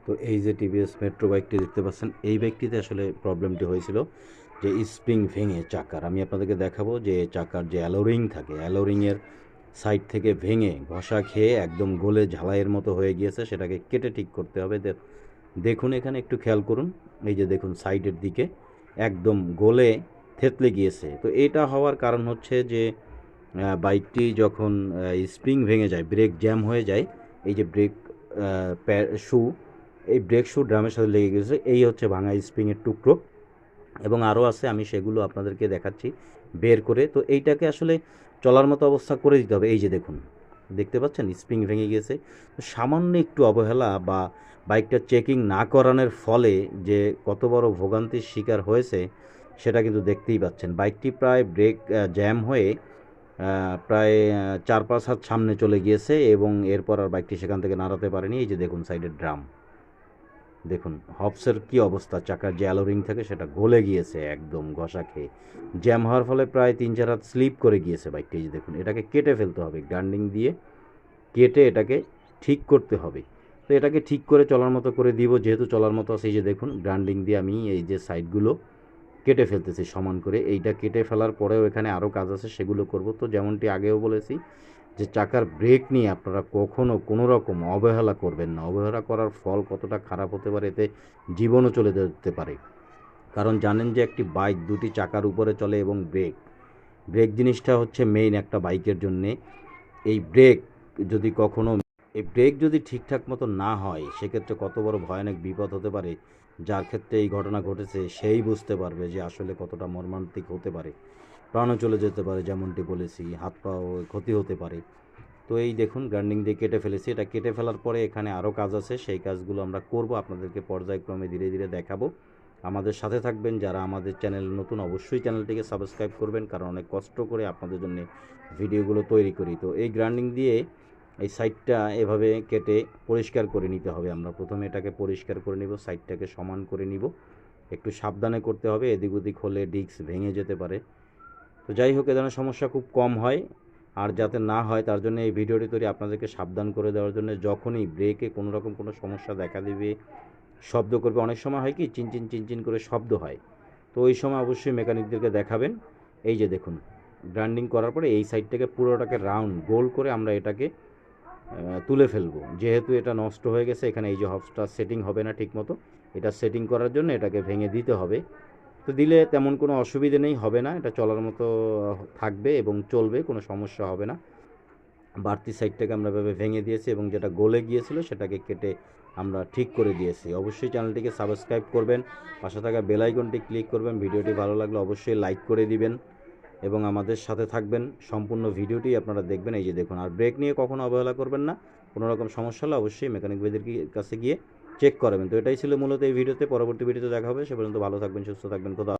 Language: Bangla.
তো এই যে টিভিএস মেট্রো বাইকটি দেখতে পাচ্ছেন, এই বাইকটিতে আসলে প্রবলেমটি হয়েছিল যে স্প্রিং ভেঙে চাকার, আমি আপনাদেরকে দেখাবো যে চাকার যে অ্যালোরিং থাকে, অ্যালোরিংয়ের সাইড থেকে ভেঙে ঘষা খেয়ে একদম গলে ঝালাইয়ের মতো হয়ে গিয়েছে, সেটাকে কেটে ঠিক করতে হবে। দেখুন এখানে একটু খেয়াল করুন, এই যে দেখুন সাইডের দিকে একদম গলে থেতলে গিয়েছে। তো এটা হওয়ার কারণ হচ্ছে যে বাইকটি যখন স্প্রিং ভেঙে যায়, ব্রেক জ্যাম হয়ে যায়, এই যে ব্রেক শু, এই ব্রেক শু ড্রামের সাথে লেগে গেছে, এই হচ্ছে ভাঙা স্প্রিংয়ের টুকরো। এবং আরও আছে, আমি সেগুলো আপনাদেরকে দেখাচ্ছি বের করে। তো এইটাকে আসলে চলার মতো অবস্থা করে দিতে হবে। এই যে দেখুন, দেখতে পাচ্ছেন স্প্রিং ভেঙে গিয়েছে। সামান্য একটু অবহেলা বা বাইকটা চেকিং না করানোর ফলে যে কত বড় ভোগান্তির শিকার হয়েছে সেটা কিন্তু দেখতেই পাচ্ছেন। বাইকটি প্রায় ব্রেক জ্যাম হয়ে প্রায় 4-5 হাত সামনে চলে গিয়েছে এবং এরপর আর বাইকটি সেখান থেকে নাড়াতে পারেনি। এই যে দেখুন সাইডের ড্রাম, দেখুন হবসের কি অবস্থা, চাকার যে অ্যালোরিং থাকে সেটা গলে গিয়েছে একদম ঘষা খেয়ে। জ্যাম হওয়ার ফলে প্রায় 3-4 হাত স্লিপ করে গিয়েছে বাইকটি। এই যে দেখুন, এটাকে কেটে ফেলতে হবে, গ্রাইন্ডিং দিয়ে কেটে এটাকে ঠিক করতে হবে। তো এটাকে ঠিক করে চলার মতো করে দিব, যেহেতু চলার মতো আছে। এই যে দেখুন গ্রাইন্ডিং দিয়ে আমি এই যে সাইডগুলো কেটে ফেলতেছি সমান করে। এইটা কেটে ফেলার পরেও এখানে আরও কাজ আছে, সেগুলো করব। তো যেমনটি আগেও বলেছি যে চাকার ব্রেক নিয়ে আপনারা কখনও কোনো রকম অবহেলা করবেন না। অবহেলা করার ফল কতটা খারাপ হতে পারে, এতে জীবনও চলে যেতে পারে। কারণ জানেন যে একটি বাইক দুটি চাকার উপরে চলে এবং ব্রেক, ব্রেক জিনিসটা হচ্ছে মেইন একটা বাইকের জন্যে। এই ব্রেক যদি কখনো, এই ব্রেক যদি ঠিকঠাক মতো না হয়, সেক্ষেত্রে কত বড় ভয়ানক বিপদ হতে পারে। যার ক্ষেত্রে এই ঘটনা ঘটেছে সেই বুঝতে পারবে যে আসলে কতটা মর্মান্তিক হতে পারে। প্রাণও চলে যেতে পারে, যেমনটি বলেছি, হাত পাও ক্ষতি হতে পারে। তো এই দেখুন গ্রাইন্ডিং দিয়ে কেটে ফেলেছি। এটা কেটে ফেলার পরে এখানে আরও কাজ আছে, সেই কাজগুলো আমরা করব, আপনাদেরকে পর্যায়ক্রমে ধীরে ধীরে দেখাবো। আমাদের সাথে থাকবেন। যারা আমাদের চ্যানেল নতুন, অবশ্যই চ্যানেলটিকে সাবস্ক্রাইব করবেন, কারণ অনেক কষ্ট করে আপনাদের জন্য ভিডিওগুলো তৈরি করি। তো এই গ্রাইন্ডিং দিয়ে এই সাইডটা এভাবে কেটে পরিষ্কার করে নিতে হবে। আমরা প্রথমে এটাকে পরিষ্কার করে নিব, সাইডটাকে সমান করে নিব। একটু সাবধানে করতে হবে, এদিক ওদিক হলে ডিস্ক ভেঙে যেতে পারে। তো যাই হোক, এ ধরনের সমস্যা খুব কম হয়, আর যাতে না হয় তার জন্য এই ভিডিওটি তৈরি, আপনাদেরকে সাবধান করে দেওয়ার জন্য। যখনই ব্রেকে কোনো রকম কোনো সমস্যা দেখা দেবে, শব্দ করবে, অনেক সময় হয় কি চিনচিন চিনচিন করে শব্দ হয়, তো ওই সময় অবশ্যই মেকানিকদেরকে দেখাবেন। এই যে দেখুন গ্রাইন্ডিং করার পরে এই সাইডটাকে পুরোটাকে রাউন্ড গোল করে আমরা এটাকে তুলে ফেলবো। যেহেতু এটা নষ্ট হয়ে গেছে, এখানে এই যে হবসটা সেটিং হবে না ঠিক মতো, এটা সেটিং করার জন্য এটাকে ভেঙে দিতে হবে। তো দিলে তেমন কোনো অসুবিধে নেই, হবে না, এটা চলার মতো থাকবে এবং চলবে, কোনো সমস্যা হবে না। বাড়তি সাইডটাকে আমরা এভাবে ভেঙে দিয়েছি এবং যেটা গলে গিয়েছিল সেটাকে কেটে আমরা ঠিক করে দিয়েছি। অবশ্যই চ্যানেলটিকে সাবস্ক্রাইব করবেন, পাশে থাকা বেল আইকনটি ক্লিক করবেন। ভিডিওটি ভালো লাগলে অবশ্যই লাইক করে দিবেন এবং আমাদের সাথে থাকবেন। সম্পূর্ণ ভিডিওটি আপনারা দেখবেন। এই যে দেখুন, আর ব্রেক নিয়ে কখনো অবহেলা করবেন না। কোনো রকম সমস্যা হলে অবশ্যই মেকানিক ভাইদের কাছে গিয়ে চেক করাবেন। তো এটাই ছিল মূলত এই ভিডিওতে। পরবর্তী ভিডিওতে দেখা হবে। সে পর্যন্ত ভালো থাকবেন, সুস্থ থাকবেন। খোদা।